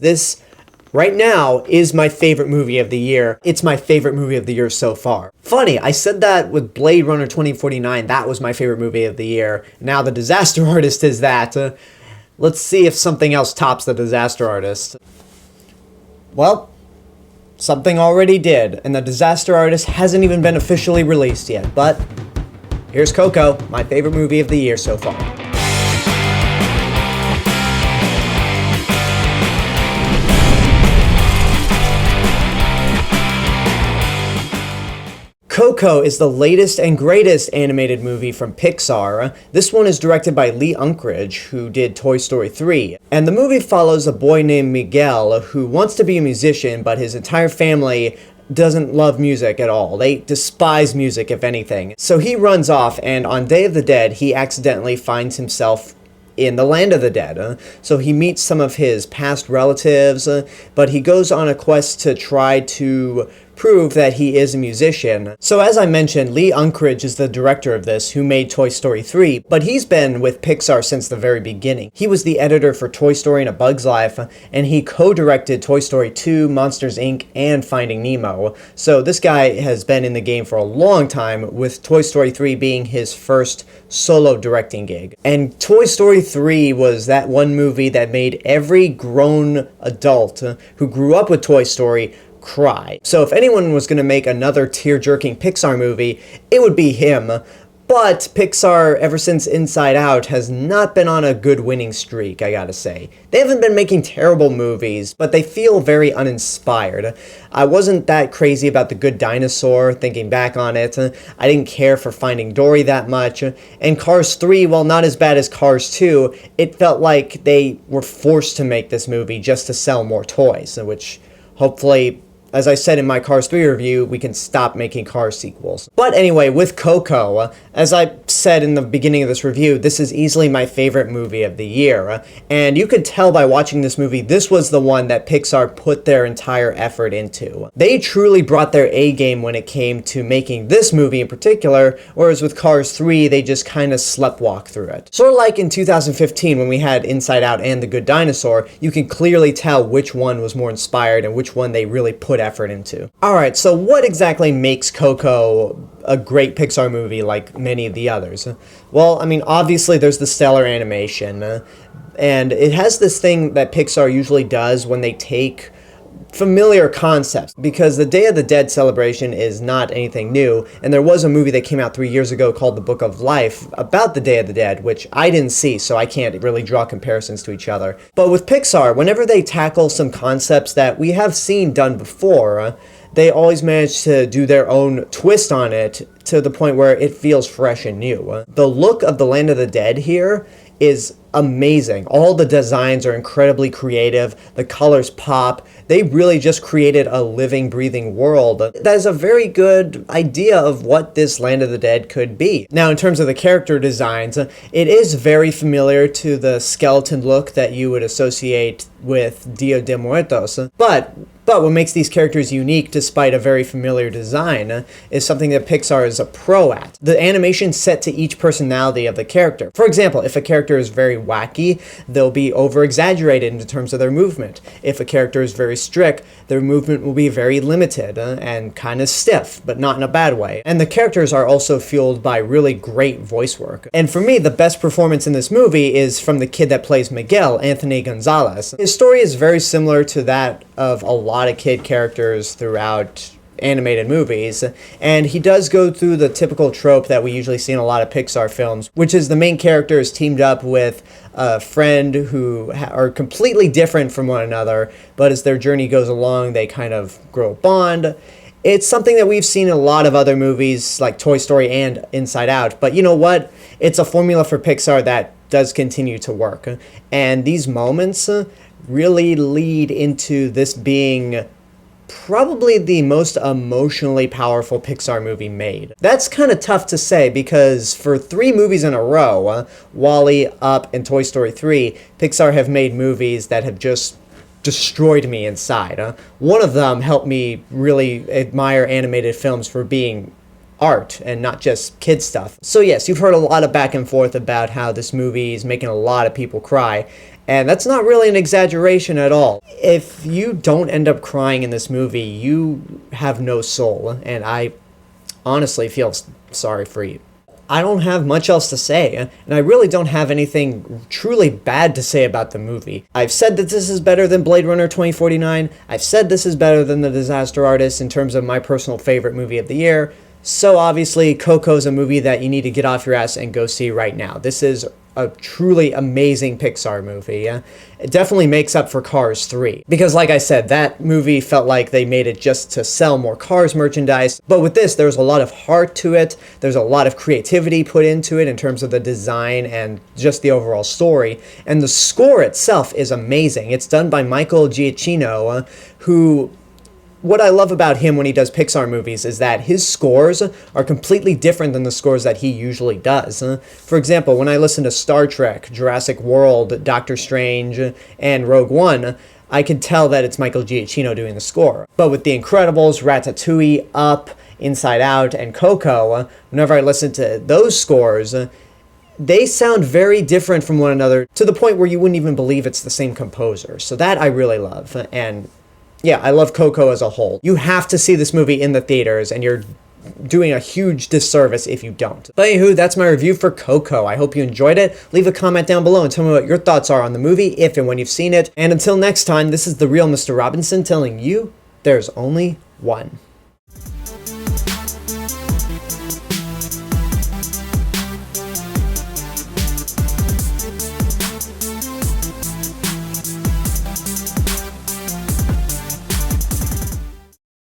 This, right now, is my favorite movie of the year. It's my favorite movie of the year so far. Funny, I said that with Blade Runner 2049, that was my favorite movie of the year. Now The Disaster Artist is that. Let's see if something else tops The Disaster Artist. Well, something already did, and The Disaster Artist hasn't even been officially released yet, but here's Coco, my favorite movie of the year so far. Coco is the latest and greatest animated movie from Pixar. This one is directed by Lee Unkrich, who did Toy Story 3. And the movie follows a boy named Miguel who wants to be a musician, but his entire family doesn't love music at all. They despise music, if anything. So he runs off, and on Day of the Dead, he accidentally finds himself in the land of the dead. So he meets some of his past relatives, but he goes on a quest to try to prove that he is a musician. So as I mentioned, Lee Unkrich is the director of this, who made Toy Story 3, but he's been with Pixar since the very beginning. He was the editor for Toy Story and A Bug's Life, and he co-directed Toy Story 2, Monsters, Inc., and Finding Nemo. So this guy has been in the game for a long time, with Toy Story 3 being his first solo directing gig. And Toy Story 3 was that one movie that made every grown adult who grew up with Toy Story cry. So if anyone was going to make another tear-jerking Pixar movie, it would be him. But Pixar, ever since Inside Out, has not been on a good winning streak, I gotta say. They haven't been making terrible movies, but they feel very uninspired. I wasn't that crazy about The Good Dinosaur, thinking back on it. I didn't care for Finding Dory that much. And Cars 3, while not as bad as Cars 2, it felt like they were forced to make this movie just to sell more toys, which hopefully, as I said in my Cars 3 review, we can stop making Cars sequels. But anyway, with Coco, as I said in the beginning of this review, this is easily my favorite movie of the year. And you could tell by watching this movie, this was the one that Pixar put their entire effort into. They truly brought their A game when it came to making this movie in particular, whereas with Cars 3, they just kind of sleptwalk through it. Sort of like in 2015 when we had Inside Out and The Good Dinosaur, you can clearly tell which one was more inspired and which one they really put effort into. Alright, so what exactly makes Coco a great Pixar movie like many of the others? Well, I mean, obviously there's the stellar animation, and it has this thing that Pixar usually does when they take familiar concepts, because the Day of the Dead celebration is not anything new, and there was a movie that came out 3 years ago called The Book of Life about the Day of the Dead, which I didn't see, so I can't really draw comparisons to each other. But with Pixar, whenever they tackle some concepts that we have seen done before, they always manage to do their own twist on it to the point where it feels fresh and new. The look of the Land of the Dead here is amazing. All the designs are incredibly creative. The colors pop. They really just created a living, breathing world. That is a very good idea of what this Land of the Dead could be. Now, in terms of the character designs, it is very familiar to the skeleton look that you would associate with Dia de Muertos. But what makes these characters unique, despite a very familiar design, is something that Pixar is a pro at. The animation set to each personality of the character. For example, if a character is very wacky, they'll be over-exaggerated in terms of their movement. If a character is very strict, their movement will be very limited and kind of stiff, but not in a bad way. And the characters are also fueled by really great voice work. And for me, the best performance in this movie is from the kid that plays Miguel, Anthony Gonzalez. His story is very similar to that of a lot of kid characters throughout animated movies, and he does go through the typical trope that we usually see in a lot of Pixar films, which is the main character is teamed up with a friend who are completely different from one another, but as their journey goes along, they kind of grow a bond. It's something that we've seen in a lot of other movies like Toy Story and Inside Out, but you know what? It's a formula for Pixar that does continue to work, and these moments really lead into this being probably the most emotionally powerful Pixar movie made. That's kind of tough to say because for 3 movies in a row, WALL-E, Up, and Toy Story 3, Pixar have made movies that have just destroyed me inside. One of them helped me really admire animated films for being art and not just kid stuff. So yes, you've heard a lot of back and forth about how this movie is making a lot of people cry, And that's not really an exaggeration at all. If you don't end up crying in this movie, you have no soul, and I honestly feel sorry for you. I don't have much else to say, and I really don't have anything truly bad to say about the movie. I've said that this is better than Blade Runner 2049. I've said this is better than The Disaster Artist in terms of my personal favorite movie of the year. So obviously, Coco is a movie that you need to get off your ass and go see right now. This is a truly amazing Pixar movie. It definitely makes up for Cars 3. Because like I said, that movie felt like they made it just to sell more Cars merchandise. But with this, there's a lot of heart to it. There's a lot of creativity put into it in terms of the design and just the overall story. And the score itself is amazing. It's done by Michael Giacchino, who... What I love about him when he does Pixar movies is that his scores are completely different than the scores that he usually does. For example, when I listen to Star Trek, Jurassic World, Doctor Strange, and Rogue One, I can tell that it's Michael Giacchino doing the score. But with The Incredibles, Ratatouille, Up, Inside Out, and Coco, whenever I listen to those scores, they sound very different from one another to the point where you wouldn't even believe it's the same composer. So that I really love. And yeah, I love Coco as a whole. You have to see this movie in the theaters, and you're doing a huge disservice if you don't. But anywho, that's my review for Coco. I hope you enjoyed it. Leave a comment down below and tell me what your thoughts are on the movie, if and when you've seen it. And until next time, this is the real Mr. Robinson telling you there's only one.